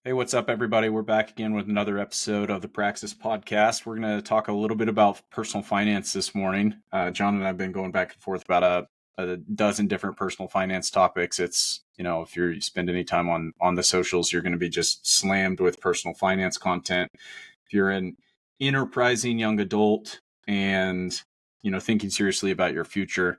Hey, what's up, everybody? We're back again with another episode of the Praxis podcast. We're going to talk a little bit about personal finance this morning. John and I have been going back and forth about a dozen different personal finance topics. It's, if you spend any time on the socials, you're going to be just slammed with personal finance content. If you're an enterprising young adult and, thinking seriously about your future,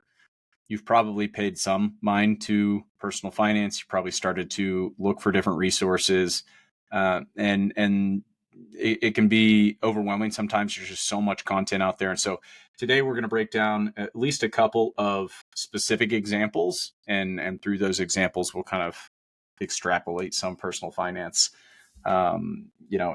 you've probably paid some mind to personal finance. You probably started to look for different resources, and it can be overwhelming sometimes. There's just so much content out there, and so today we're going to break down at least a couple of specific examples, and through those examples, we'll kind of extrapolate some personal finance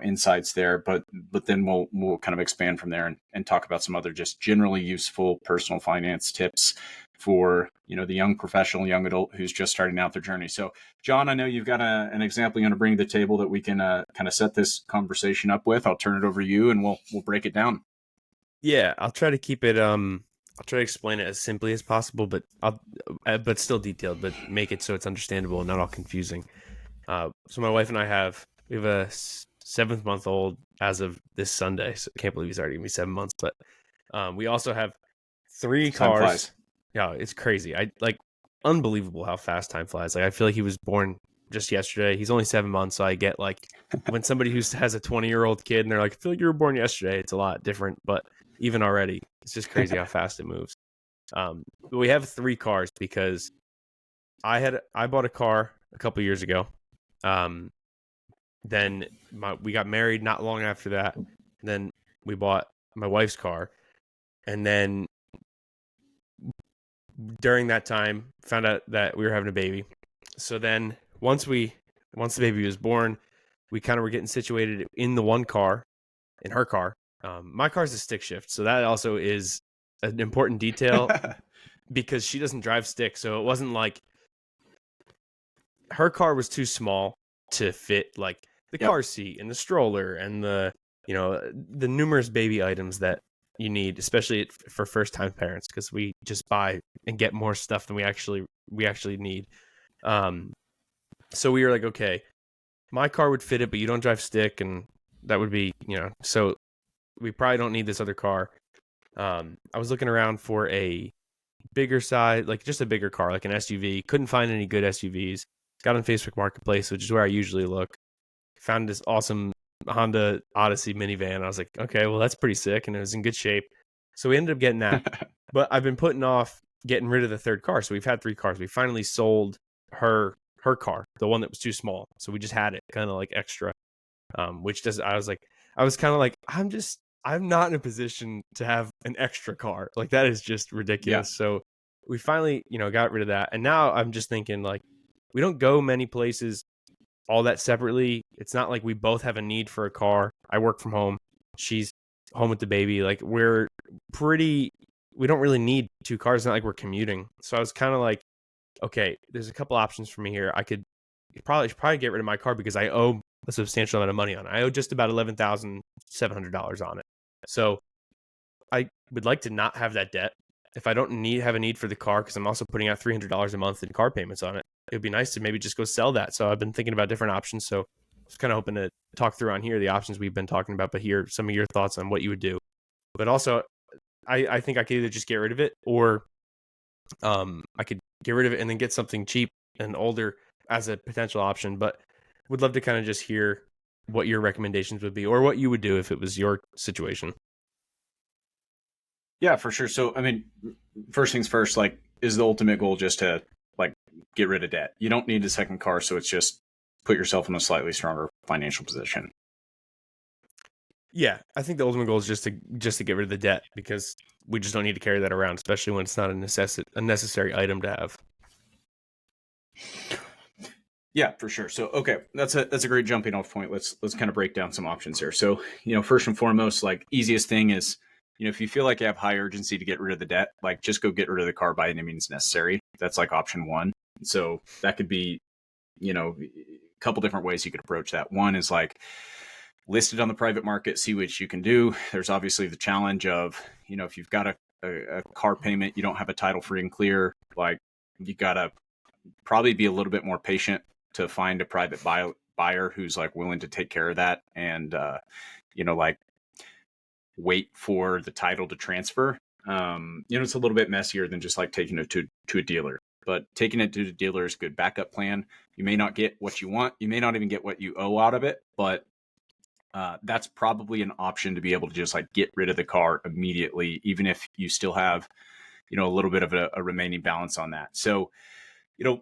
insights there, but then we'll kind of expand from there and talk about some other just generally useful personal finance tips for the young professional, young adult who's just starting out their journey. So John, I know you've got an example you're going to bring to the table that we can kind of set this conversation up with. I'll turn it over to you and we'll break it down. Yeah, I'll try to keep it I'll try to explain it as simply as possible, but still detailed, but make it so it's understandable and not all confusing. So my wife and we have a 7-month-old as of this Sunday. So I can't believe he's already gonna be 7 months, but we also have 3 Time cars. flies. Yeah, it's crazy. Unbelievable how fast time flies. Like, I feel like he was born just yesterday. He's only 7 months, so I get like when somebody who has a 20-year-old kid and they're like, I feel like you were born yesterday. It's a lot different, but even already, it's just crazy how fast it moves. But we have 3 cars because I bought a car a couple years ago. Then we got married not long after that. Then we bought my wife's car, and then during that time found out that we were having a baby. So then once the baby was born, we kind of were getting situated in the one car, in her car. My car's a stick shift, so that also is an important detail because she doesn't drive stick. So it wasn't like her car was too small to fit like the car seat and the stroller and the numerous baby items that you need, especially for first time parents, because we just buy and get more stuff than we actually need. So we were like, okay, my car would fit it, but you don't drive stick, and that would be, so we probably don't need this other car. I was looking around for a bigger size, like just a bigger car, like an SUV. Couldn't find any good SUVs. Got on Facebook Marketplace, which is where I usually look. Found this awesome Honda Odyssey minivan. I was like, okay, well, that's pretty sick, and it was in good shape. So we ended up getting that. But I've been putting off getting rid of the third car. So we've had 3 cars. We finally sold her car, the one that was too small. So we just had it kind of like extra, I was kind of like, I'm not in a position to have an extra car. Like, that is just ridiculous. Yeah. So we finally, got rid of that. And now I'm just thinking, like, we don't go many places all that separately. It's not like we both have a need for a car. I work from home. She's home with the baby. Like, we don't really need 2 cars. It's not like we're commuting. So I was kind of like, okay, there's a couple options for me here. I could probably get rid of my car because I owe a substantial amount of money on it. I owe just about $11,700 on it. So I would like to not have that debt. If I don't have a need for the car, because I'm also putting out $300 a month in car payments on it, it would be nice to maybe just go sell that. So I've been thinking about different options. So I was kind of hoping to talk through on here the options we've been talking about, but hear some of your thoughts on what you would do. But also, I think I could either just get rid of it, or I could get rid of it and then get something cheap and older as a potential option. But would love to kind of just hear what your recommendations would be, or what you would do if it was your situation. Yeah, for sure. So, I mean, first things first, like, is the ultimate goal just to like get rid of debt? You don't need a second car, so it's just put yourself in a slightly stronger financial position. Yeah, I think the ultimate goal is just to get rid of the debt, because we just don't need to carry that around, especially when it's not a necessary item to have. Yeah, for sure. So, okay, that's a great jumping off point. Let's kind of break down some options here. So, first and foremost, like, easiest thing is, if you feel like you have high urgency to get rid of the debt, like, just go get rid of the car by any means necessary. That's like option 1. So that could be, a couple different ways you could approach that. One is like, list it on the private market, see what you can do. There's obviously the challenge of, if you've got a car payment, you don't have a title free and clear, like, you got to probably be a little bit more patient to find a private buyer who's like willing to take care of that and, like wait for the title to transfer. It's a little bit messier than just like taking it to a dealer, but taking it to the dealer is a good backup plan. You may not get what you want. You may not even get what you owe out of it, but that's probably an option to be able to just like get rid of the car immediately, even if you still have, a little bit of a remaining balance on that. So,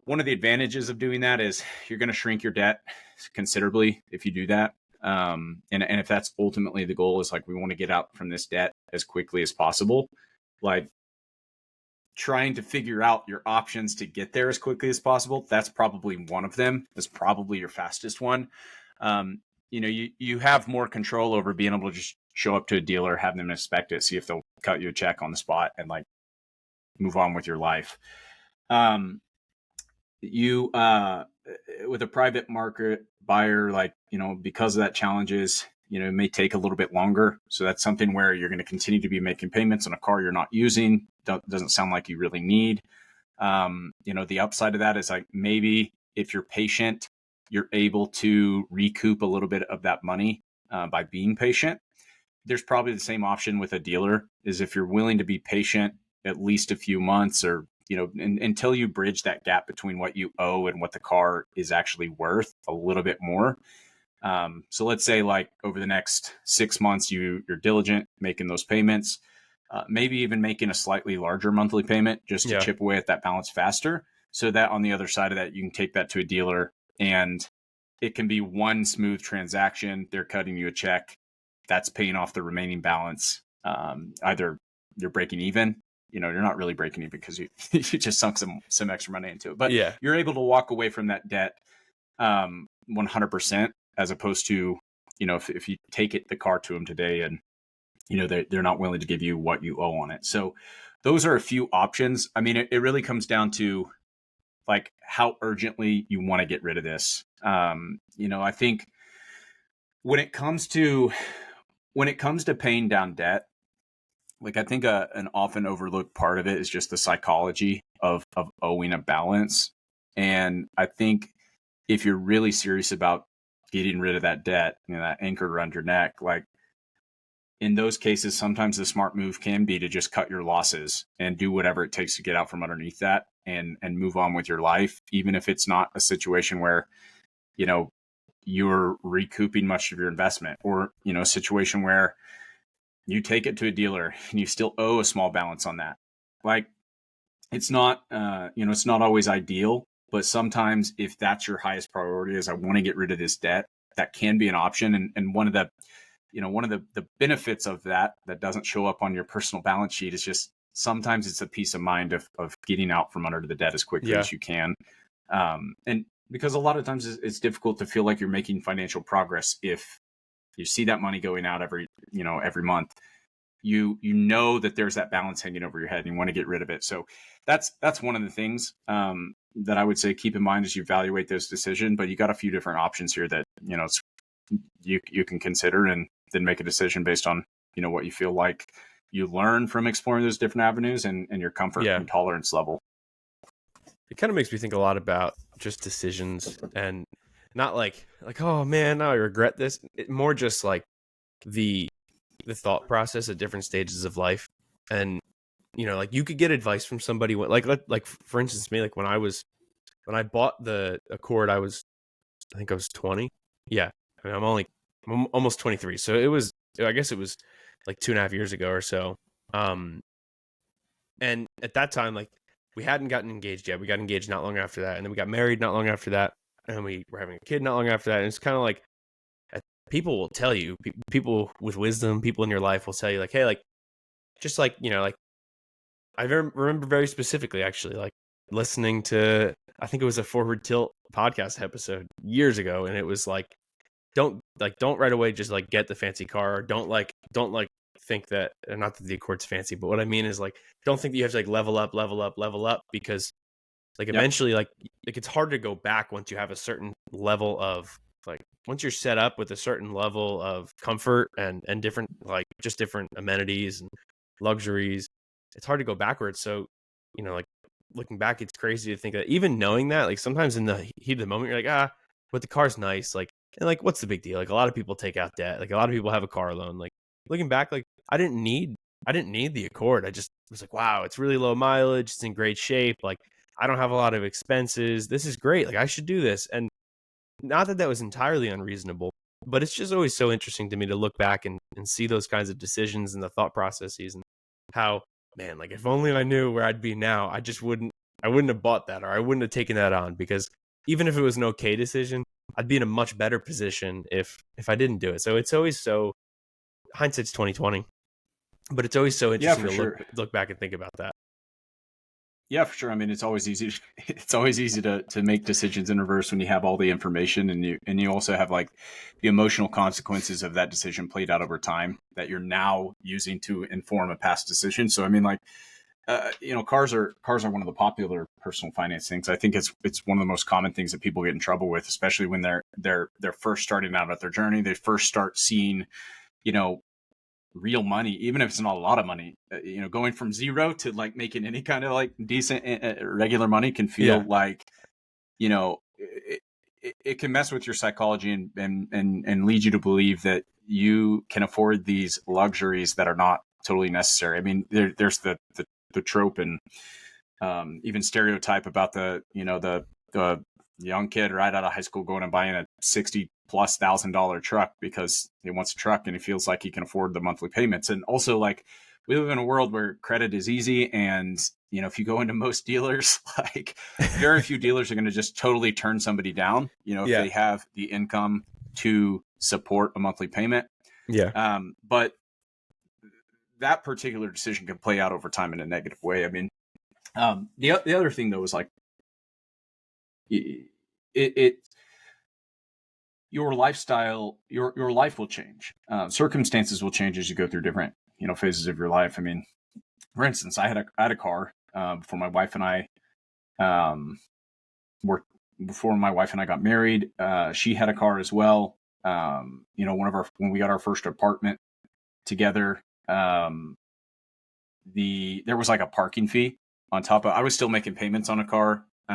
one of the advantages of doing that is you're going to shrink your debt considerably if you do that. And if that's ultimately the goal, is like, we want to get out from this debt as quickly as possible, like trying to figure out your options to get there as quickly as possible. That's probably one of them. That's probably your fastest one. You have more control over being able to just show up to a dealer, have them inspect it, see if they'll cut you a check on the spot, and like move on with your life. You with a private market buyer, like, because of that challenges, it may take a little bit longer. So that's something where you're going to continue to be making payments on a car you're not using. Doesn't sound like you really need. The upside of that is like, maybe if you're patient, you're able to recoup a little bit of that money by being patient. There's probably the same option with a dealer, is if you're willing to be patient at least a few months, or until you bridge that gap between what you owe and what the car is actually worth a little bit more. So let's say like over the next 6 months, you're diligent making those payments, maybe even making a slightly larger monthly payment just to chip away at that balance faster. So that on the other side of that, you can take that to a dealer and it can be one smooth transaction. They're cutting you a check that's paying off the remaining balance. Either you're breaking even, you're not really breaking even because you just sunk some extra money into it, but you're able to walk away from that debt 100%, as opposed to, if you take the car to them today and, they're not willing to give you what you owe on it. So those are a few options. I mean, it really comes down to like how urgently you want to get rid of this. I think when it comes to paying down debt, like I think an often overlooked part of it is just the psychology of owing a balance. And I think if you're really serious about getting rid of that debt, that anchor around your neck, like in those cases, sometimes the smart move can be to just cut your losses and do whatever it takes to get out from underneath that and move on with your life, even if it's not a situation where, you're recouping much of your investment, or, a situation where you take it to a dealer and you still owe a small balance on that. Like it's not, it's not always ideal, but sometimes if that's your highest priority, is I want to get rid of this debt, that can be an option. And one of the, the benefits of that doesn't show up on your personal balance sheet is just sometimes it's a peace of mind of getting out from under the debt as quickly as you can. And because a lot of times it's difficult to feel like you're making financial progress if you see that money going out every month, you know that there's that balance hanging over your head and you want to get rid of it. So that's one of the things that I would say keep in mind as you evaluate this decision. But you got a few different options here that you can consider, and then make a decision based on what you feel like you learn from exploring those different avenues and your comfort and tolerance level. It kind of makes me think a lot about just decisions, and not like, oh man, now I regret this. More just like the thought process at different stages of life. And, like you could get advice from somebody like for instance, me, like when I bought the Accord, I think I was 20. Yeah. I mean, I'm almost 23. So I guess it was like 2.5 years ago or so. And at that time, like we hadn't gotten engaged yet. We got engaged not long after that. And then we got married not long after that. And we were having a kid not long after that. And it's kind of like, people will tell you, people with wisdom, people in your life will tell you like, hey, like, just like, like I remember very specifically, actually, like listening to, I think it was a Forward Tilt podcast episode years ago. And it was like, don't right away just like get the fancy car, or don't think that, not that the Accord's fancy, but what I mean is like, don't think that you have to like level up, because like eventually like it's hard to go back once you have a certain level of, like, once you're set up with a certain level of comfort and different, like just different amenities and luxuries, it's hard to go backwards. So, like looking back, it's crazy to think that even knowing that, like sometimes in the heat of the moment, you're like, but the car's nice. Like, and like, what's the big deal? Like, a lot of people take out debt. Like, a lot of people have a car loan. Like, looking back, like, I didn't need the Accord. I just was like, wow, it's really low mileage. It's in great shape. Like, I don't have a lot of expenses. This is great. Like, I should do this. And not that that was entirely unreasonable, but it's just always so interesting to me to look back and see those kinds of decisions and the thought processes and how, man, like, if only I knew where I'd be now, I wouldn't have bought that, or I wouldn't have taken that on, because even if it was an okay decision, I'd be in a much better position if I didn't do it. So it's always so, hindsight's 2020, but it's always so Yeah, interesting for to sure. look back and think about that. Yeah, for sure. I mean, it's always easy. It's always easy to make decisions in reverse when you have all the information, and you also have like the emotional consequences of that decision played out over time that you're now using to inform a past decision. So, I mean, like, cars are one of the popular personal finance things. I think it's one of the most common things that people get in trouble with, especially when they're first starting out at their journey. They first start seeing, you know, real money, even if it's not a lot of money. Going from zero to like making any kind of like decent regular money can feel Yeah. like, it can mess with your psychology and lead you to believe that you can afford these luxuries that are not totally necessary. I mean, there's the trope and even stereotype about the young kid right out of high school going and buying a $60,000+ truck because he wants a truck and he feels like he can afford the monthly payments. And also, like, we live in a world where credit is easy, and if you go into most dealers, like, very few dealers are going to just totally turn somebody down, if Yeah. they have the income to support a monthly payment. Yeah. But that particular decision can play out over time in a negative way. I mean, the other thing though is like it your lifestyle, your life will change. Circumstances will change as you go through different phases of your life. I mean, for instance, I had a car before my wife and I were before my wife and I got married. She had a car as well. When we got our first apartment together, there was like a parking fee on top of. I was still making payments on a car. It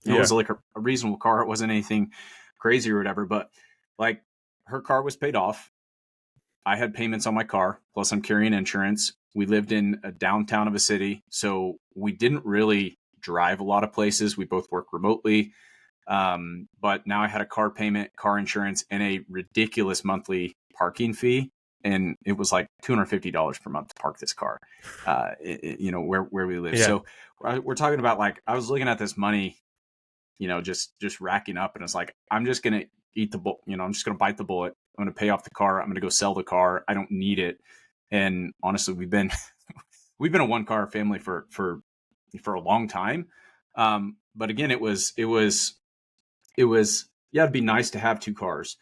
Yeah. was like a reasonable car. It wasn't anything crazy or whatever, but like, her car was paid off. I had payments on my car, plus I'm carrying insurance. We lived in a downtown of a city, so we didn't really drive a lot of places. We both work remotely. But now I had a car payment, car insurance, and a ridiculous monthly parking fee. And it was like $250 per month to park this car, where we live. Yeah. So we're talking about, like, I was looking at this money, just racking up, and it's like, I'm just gonna eat the bullet. I'm just gonna bite the bullet. I'm gonna pay off the car. I'm gonna go sell the car. I don't need it. And honestly, we've been we've been a one car family for a long time. But again, yeah, it'd be nice to have two cars.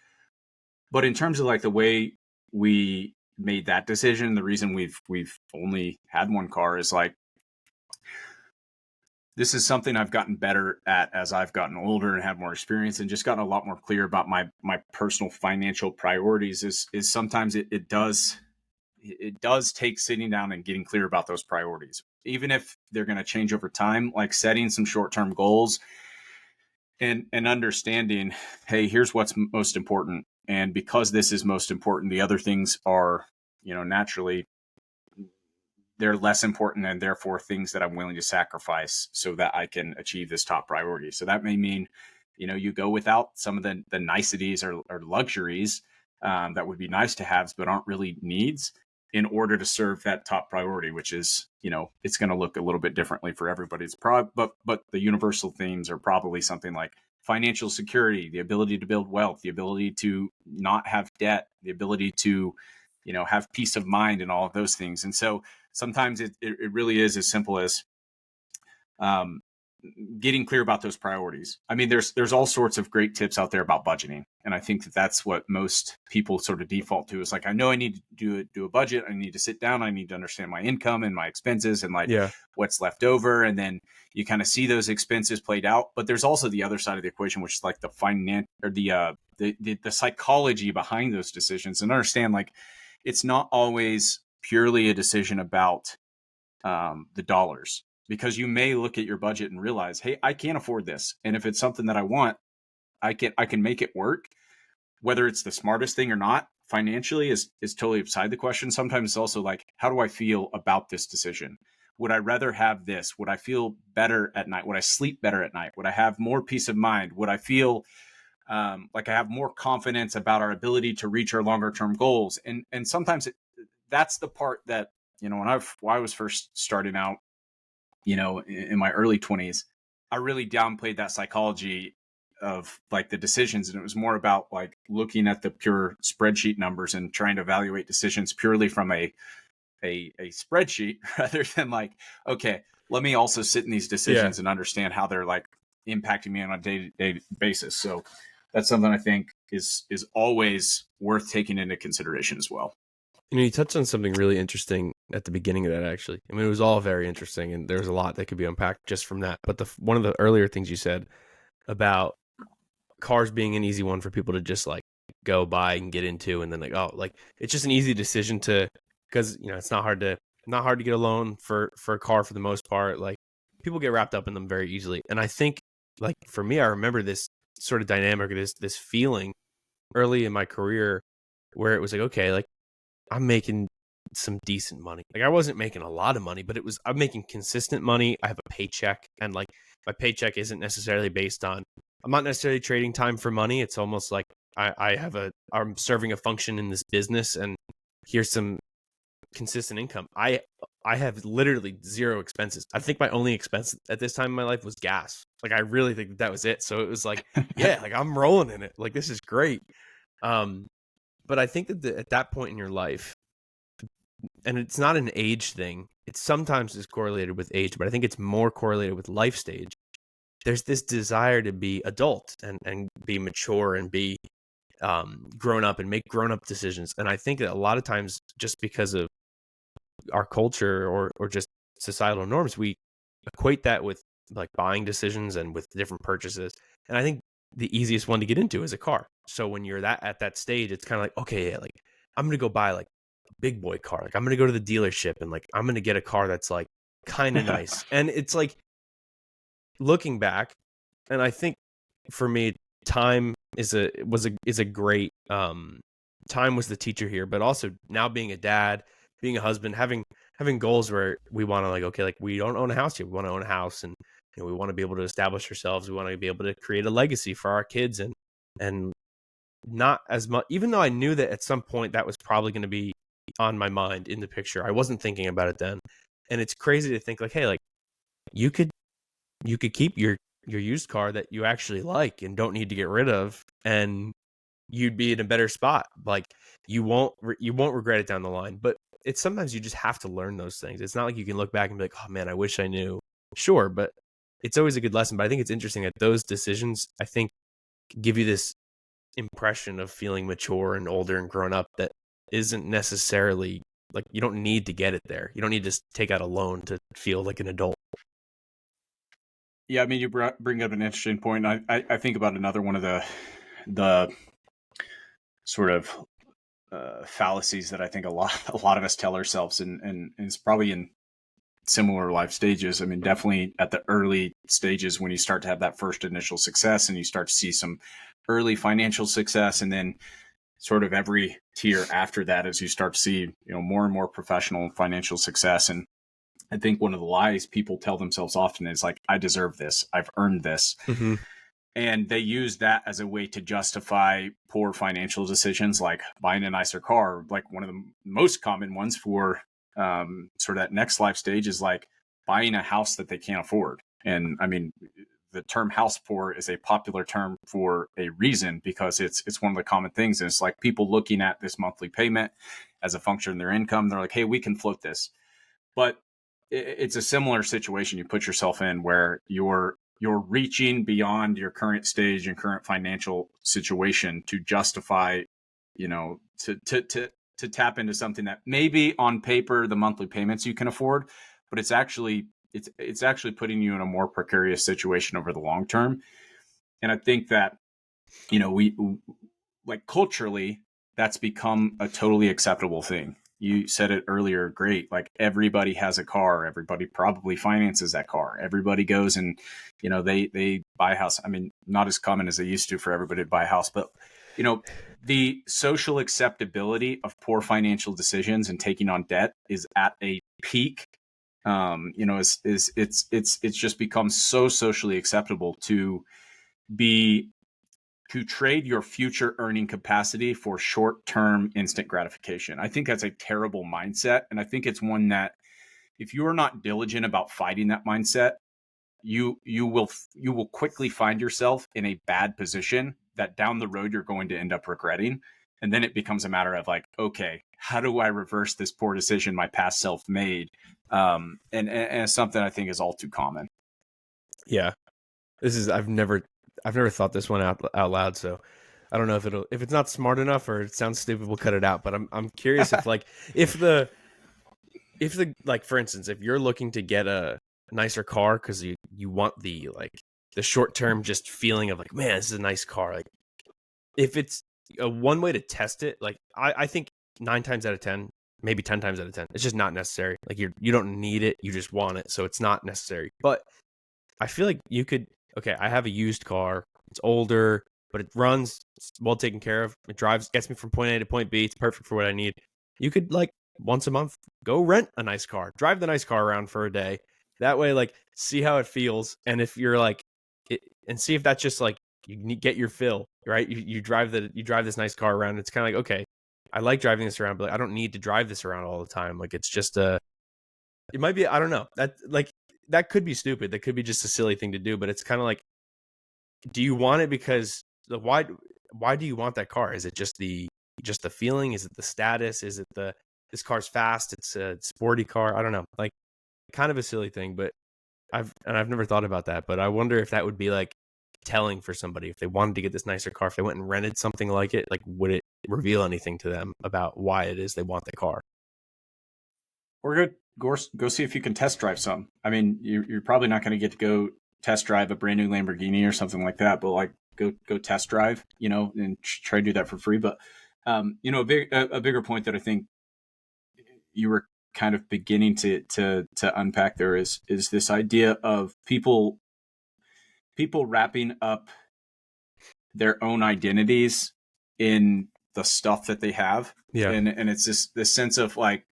But in terms of like the way we made that decision, the reason we've only had one car is like, this is something I've gotten better at as I've gotten older and have more experience, and just gotten a lot more clear about my personal financial priorities. Is sometimes it does take sitting down and getting clear about those priorities, even if they're going to change over time, like setting some short-term goals and understanding, hey, here's what's most important. And because this is most important, the other things are, naturally, they're less important, and therefore things that I'm willing to sacrifice so that I can achieve this top priority. So that may mean, you go without some of the niceties or luxuries that would be nice to have, but aren't really needs, in order to serve that top priority, which is, it's going to look a little bit differently for everybody. But the universal themes are probably something like financial security, the ability to build wealth, the ability to not have debt, the ability to, have peace of mind, and all of those things. And so sometimes it really is as simple as um, getting clear about those priorities. I mean, there's all sorts of great tips out there about budgeting, and I think that that's what most people sort of default to. Is like, I know I need to do a budget. I need to sit down. I need to understand my income and my expenses and like Yeah. what's left over, and then you kind of see those expenses played out. But there's also the other side of the equation, which is like the finance or the psychology behind those decisions, and understand, like, it's not always purely a decision about the dollars, because you may look at your budget and realize, hey, I can't afford this. And if it's something that I want, I can make it work. Whether it's the smartest thing or not financially is totally beside the question. Sometimes it's also like, how do I feel about this decision? Would I rather have this? Would I feel better at night? Would I sleep better at night? Would I have more peace of mind? Would I feel like I have more confidence about our ability to reach our longer term goals? And sometimes that's the part that, when I was first starting out, in my early 20s, I really downplayed that psychology of like the decisions. And it was more about like looking at the pure spreadsheet numbers and trying to evaluate decisions purely from a spreadsheet rather than like, okay, let me also sit in these decisions and understand how they're like impacting me on a day-to-day basis. So that's something I think is always worth taking into consideration as well. You touched on something really interesting at the beginning of that, actually. I mean, it was all very interesting, and there's a lot that could be unpacked just from that. But one of the earlier things you said about cars being an easy one for people to just like go buy and get into, and then like, oh, like it's just an easy decision because it's not hard to get a loan for a car for the most part. Like people get wrapped up in them very easily, and I think like for me, I remember this sort of dynamic, this feeling early in my career where it was like, okay, like I'm making some decent money. Like I wasn't making a lot of money, but I'm making consistent money. I have a paycheck, and like my paycheck isn't necessarily based on, I'm not necessarily trading time for money. It's almost like I'm serving a function in this business, and here's some consistent income. I have literally zero expenses. I think my only expense at this time in my life was gas. Like I really think that was it. So it was like, yeah, like I'm rolling in it. Like this is great. But I think that at that point in your life, and it's not an age thing, it sometimes is correlated with age, but I think it's more correlated with life stage. There's this desire to be adult and be mature and be grown up and make grown up decisions. And I think that a lot of times, just because of our culture or just societal norms, we equate that with like buying decisions and with different purchases. And I think the easiest one to get into is a car. So when you're at that stage, it's kind of like, okay, yeah, like I'm going to go buy like a big boy car. Like I'm going to go to the dealership and like I'm going to get a car that's like kind of nice. And it's like looking back, and I think for me, time is a great time was the teacher here, but also now being a dad, being a husband, having goals where we want to like, okay, like we don't own a house yet. We want to own a house, and we want to be able to establish ourselves. We want to be able to create a legacy for our kids, and not as much, even though I knew that at some point that was probably going to be on my mind in the picture. I wasn't thinking about it then. And it's crazy to think like, hey, like you could keep your used car that you actually like and don't need to get rid of, and you'd be in a better spot. Like you won't regret it down the line. But it's sometimes you just have to learn those things. It's not like you can look back and be like, oh man, I wish I knew. Sure, but it's always a good lesson. But I think it's interesting that those decisions, I think, give you this impression of feeling mature and older and grown up that isn't necessarily like, you don't need to get it there. You don't need to take out a loan to feel like an adult. Yeah, I mean, you bring up an interesting point. I think about another one of the sort of fallacies that I think a lot of us tell ourselves, and it's probably in similar life stages. I mean, definitely at the early stages when you start to have that first initial success and you start to see some early financial success, and then sort of every tier after that as you start to see, more and more professional financial success. And I think one of the lies people tell themselves often is like, I deserve this. I've earned this. Mm-hmm. And they use that as a way to justify poor financial decisions, like buying a nicer car. Like one of the most common ones for sort of that next life stage is like buying a house that they can't afford. And I mean, the term house poor is a popular term for a reason, because it's one of the common things. And it's like people looking at this monthly payment as a function of their income. They're like, hey, we can float this. But it's a similar situation you put yourself in where you're reaching beyond your current stage and current financial situation to justify, to tap into something that maybe on paper the monthly payments you can afford, but it's actually putting you in a more precarious situation over the long term. And I think that, we like culturally, that's become a totally acceptable thing. You said it earlier, great. Like everybody has a car. Everybody probably finances that car. Everybody goes and, they buy a house. I mean, not as common as they used to for everybody to buy a house, but the social acceptability of poor financial decisions and taking on debt is at a peak. It's just become so socially acceptable to trade your future earning capacity for short-term instant gratification. I think that's a terrible mindset, and I think it's one that if you are not diligent about fighting that mindset, you will quickly find yourself in a bad position that down the road you're going to end up regretting. And then it becomes a matter of like, okay, how do I reverse this poor decision my past self made? And it's something I think is all too common. Yeah, I've never thought this one out loud. So I don't know if it's not smart enough or it sounds stupid, we'll cut it out. But I'm curious if the like, for instance, if you're looking to get a nicer car because you want the short term just feeling of like, man, this is a nice car. Like, if it's a one way to test it, like I think 9 times out of 10, maybe 10 times out of 10, it's just not necessary. Like, you don't need it, you just want it, so it's not necessary. But I feel like you could. Okay, I have a used car. It's older, but it runs, it's well taken care of. It gets me from point A to point B. It's perfect for what I need. You could, like, once a month, go rent a nice car, drive the nice car around for a day. That way, like, see how it feels. And if you're like, and see if that's just like, get your fill, right? You drive this nice car around. It's kind of like, okay, I like driving this around, but I don't need to drive this around all the time. Like, it's just it might be, I don't know, that could be stupid. That could be just a silly thing to do, but it's kind of like, do you want it because why do you want that car? Is it just the feeling? Is it the status? Is it this car's fast? It's a sporty car. I don't know. Like, kind of a silly thing, but I've never thought about that, but I wonder if that would be like telling for somebody if they wanted to get this nicer car, if they went and rented something like it, like, would it reveal anything to them about why it is they want the car? Or go see if you can test drive some. I mean, you're probably not going to get to go test drive a brand new Lamborghini or something like that, but like go test drive, and try to do that for free. But a bigger point that I think you were kind of beginning to unpack there is this idea of people wrapping up their own identities in the stuff that they have. Yeah. And it's this sense of like,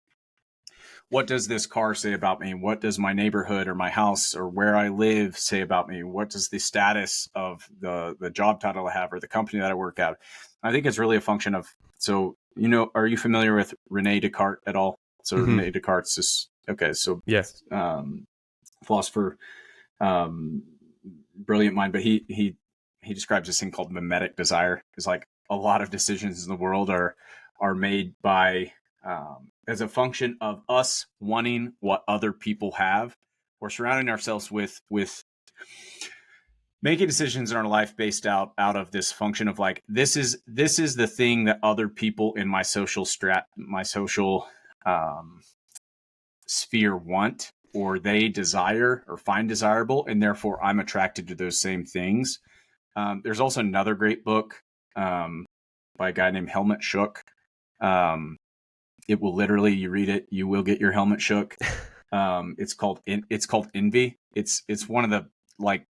what does this car say about me? What does my neighborhood or my house or where I live say about me? What does the status of the job title I have or the company that I work at? I think it's really a function of, so, are you familiar with Rene Descartes at all? So Rene Descartes is, okay. So yes, philosopher, brilliant mind, but he describes this thing called mimetic desire. It's like a lot of decisions in the world are made by, as a function of us wanting what other people have, or surrounding ourselves with making decisions in our life based out of this function of like, this is the thing that other people in my social sphere want, or they desire or find desirable, and therefore I'm attracted to those same things. There's also another great book by a guy named Helmut Schuck. It will literally, you read it, you will get your helmet shook. It's called Envy. It's one of the, like,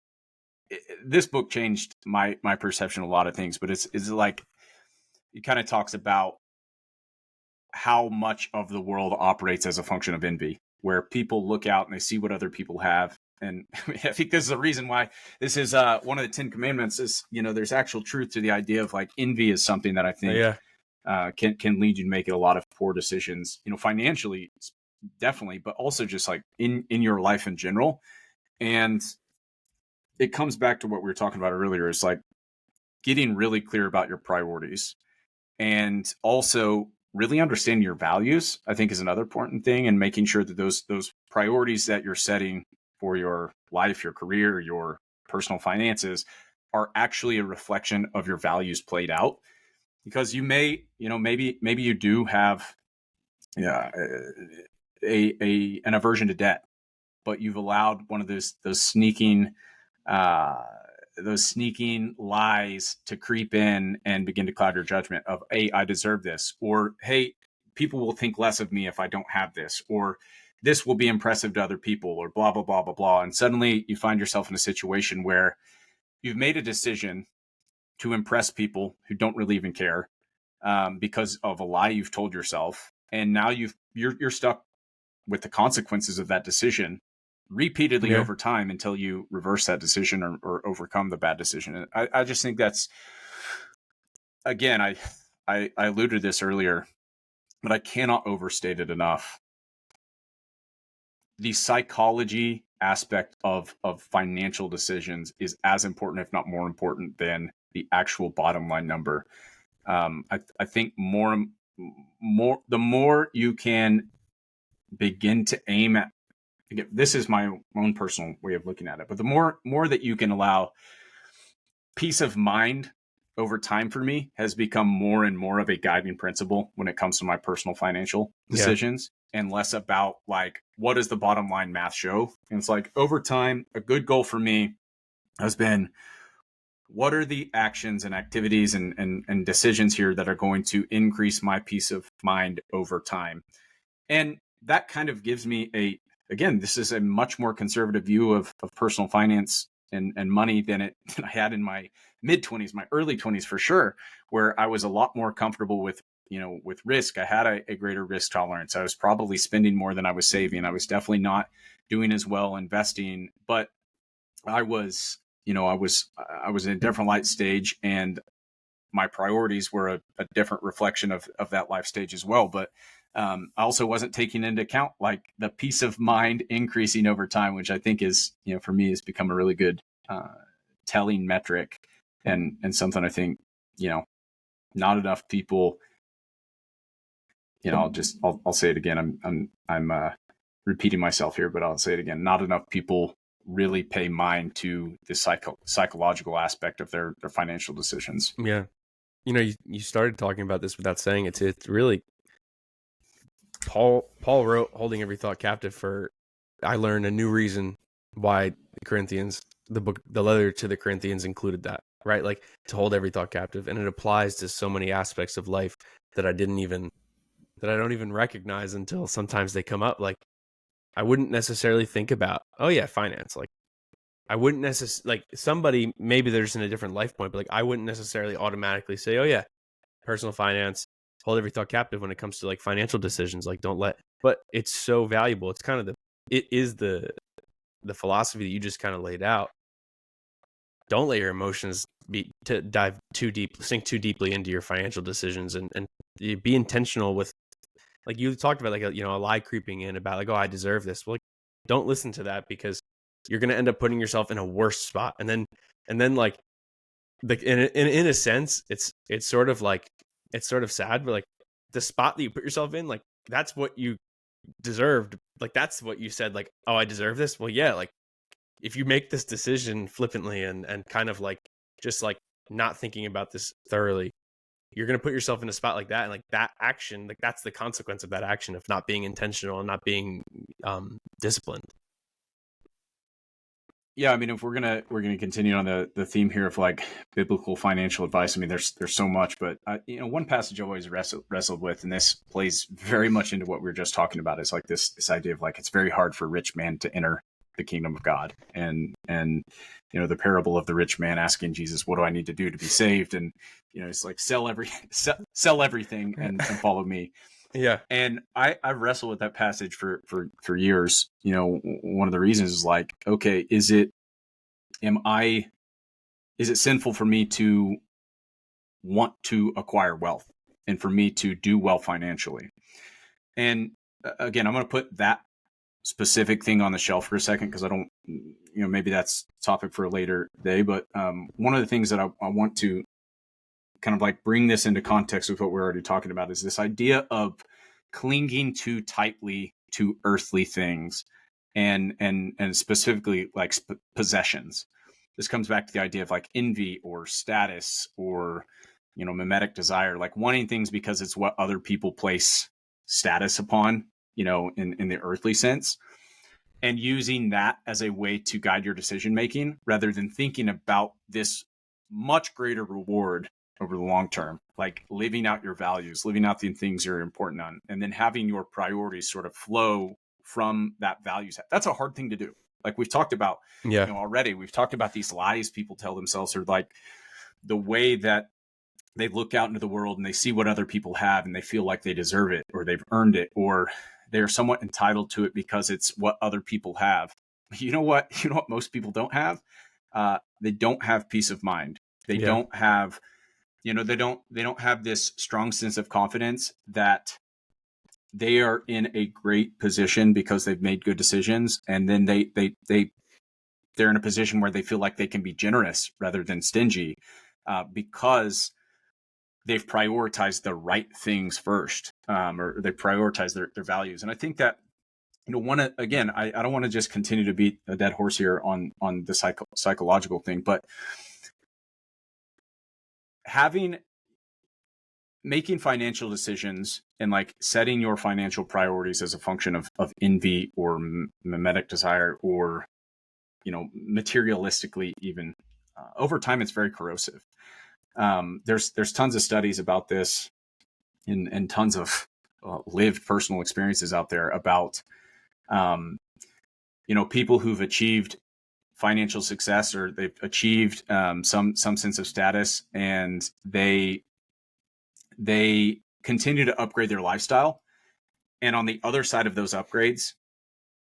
this book changed my perception of a lot of things, but it's like, it kind of talks about how much of the world operates as a function of envy, where people look out and they see what other people have. And I think this is the reason why this is one of the 10 commandments is, there's actual truth to the idea of like envy is something that I think can lead you to make a lot of poor decisions, financially, definitely, but also just like in your life in general. And it comes back to what we were talking about earlier. Is like getting really clear about your priorities, and also really understanding your values, I think, is another important thing, and making sure that those priorities that you're setting for your life, your career, your personal finances are actually a reflection of your values played out. Because you may, maybe you do have an aversion to debt, but you've allowed one of those sneaking lies to creep in and begin to cloud your judgment of, hey, I deserve this, or hey, people will think less of me if I don't have this, or this will be impressive to other people, or blah, blah, blah, blah, blah. And suddenly you find yourself in a situation where you've made a decision to impress people who don't really even care, because of a lie you've told yourself, and now you're stuck with the consequences of that decision repeatedly Yeah. over time until you reverse that decision, or overcome the bad decision. And I just think that's, again, I alluded to this earlier, but I cannot overstate it enough. The psychology aspect of financial decisions is as important, if not more important, than the actual bottom line number. I think the more you can begin to aim at, again, this is my own personal way of looking at it, but the more that you can allow peace of mind over time, for me, has become more and more of a guiding principle when it comes to my personal financial Yeah. decisions, and less about like, what does the bottom line math show? And it's like, over time, a good goal for me has been, what are the actions and activities and decisions here that are going to increase my peace of mind over time? And that kind of gives me again, this is a much more conservative view of personal finance and money than I had in my mid 20s, my early 20s for sure, where I was a lot more comfortable with, with risk. I had a greater risk tolerance. I was probably spending more than I was saving. I was definitely not doing as well investing, but I was, I was in a different light stage, and my priorities were a different reflection of that life stage as well. But I also wasn't taking into account like the peace of mind increasing over time, which I think is, for me, has become a really good telling metric, and something I think, not enough people, I'll say it again. I'm repeating myself here, but I'll say it again. Not enough people really pay mind to the psychological aspect of their financial decisions. Yeah. You started talking about this without saying it. It's really Paul wrote "Holding Every Thought Captive" for, I learned a new reason why the letter to the Corinthians included that, right? Like, to hold every thought captive, and it applies to so many aspects of life that I don't even recognize until sometimes they come up. Like, I wouldn't necessarily think about, oh yeah, finance. Like, I wouldn't necessarily, like, somebody, maybe they're just in a different life point, but like, I wouldn't necessarily automatically say, oh yeah, personal finance, hold every thought captive when it comes to like financial decisions. Like, but it's so valuable. It's kind of it is the philosophy that you just kind of laid out. Don't let your emotions sink too deeply into your financial decisions, and be intentional with, like you talked about, like a lie creeping in about like, oh, I deserve this. Well, like, don't listen to that, because you're going to end up putting yourself in a worse spot. And then like, in a sense, it's sort of like, it's sort of sad, but like, the spot that you put yourself in, like, that's what you deserved. Like, that's what you said, like, oh, I deserve this. Well, yeah, like, if you make this decision flippantly and kind of like, just like, not thinking about this thoroughly, you're going to put yourself in a spot like that. And like, that action, like, that's the consequence of that action, of not being intentional and not being disciplined. Yeah, I mean, if we're gonna continue on the theme here of like biblical financial advice, I mean, there's so much, but one passage I always wrestled with, and this plays very much into what we were just talking about, is like this idea of like, it's very hard for a rich man to enter the kingdom of God, and the parable of the rich man asking Jesus, what do I need to do to be saved? And it's like, sell everything and follow me. Yeah. And I wrestled with that passage for years. One of the reasons is like, okay, is it sinful for me to want to acquire wealth and for me to do well financially? And again, I'm going to put that specific thing on the shelf for a second, because I don't, maybe that's a topic for a later day. But one of the things that I want to kind of like bring this into context with what we're already talking about is this idea of clinging too tightly to earthly things, and specifically like possessions. This comes back to the idea of like envy or status, or mimetic desire, like wanting things because it's what other people place status upon, in the earthly sense, and using that as a way to guide your decision making, rather than thinking about this much greater reward over the long term, like living out your values, living out the things you're important on, and then having your priorities sort of flow from that value set. That's a hard thing to do. like we've talked about, Yeah. already. We've talked about these lies people tell themselves, or like the way that they look out into the world and they see what other people have and they feel like they deserve it or they've earned it or they're somewhat entitled to it because it's what other people have. You know what? You know what most people don't have? They don't have peace of mind. They Yeah. don't have, they don't have this strong sense of confidence that they are in a great position because they've made good decisions, and then they're in a position where they feel like they can be generous rather than stingy, because they've prioritized the right things first, or they prioritize their values. And I think that, again, I don't want to just continue to beat a dead horse here on the psychological thing, but making financial decisions and like setting your financial priorities as a function of envy or mimetic desire, or materialistically even, over time it's very corrosive. There's tons of studies about this, and tons of lived personal experiences out there about people who've achieved financial success, or they've achieved some sense of status, and they continue to upgrade their lifestyle, and on the other side of those upgrades,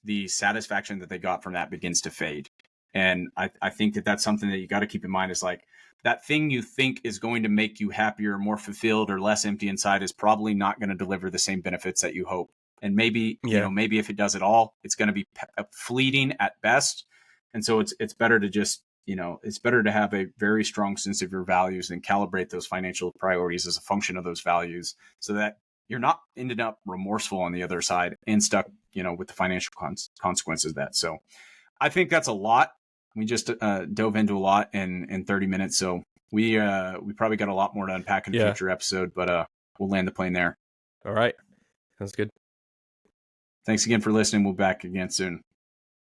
the satisfaction that they got from that begins to fade. And I think that that's something that you got to keep in mind, is like that thing you think is going to make you happier, more fulfilled, or less empty inside is probably not going to deliver the same benefits that you hope. And maybe, maybe if it does at all, it's going to be fleeting at best. And so it's better to just, it's better to have a very strong sense of your values and calibrate those financial priorities as a function of those values, so that you're not ended up remorseful on the other side and stuck, with the financial consequences of that. So I think that's a lot. We just dove into a lot in 30 minutes. So we probably got a lot more to unpack in a future episode, but we'll land the plane there. All right. Sounds good. Thanks again for listening. We'll be back again soon.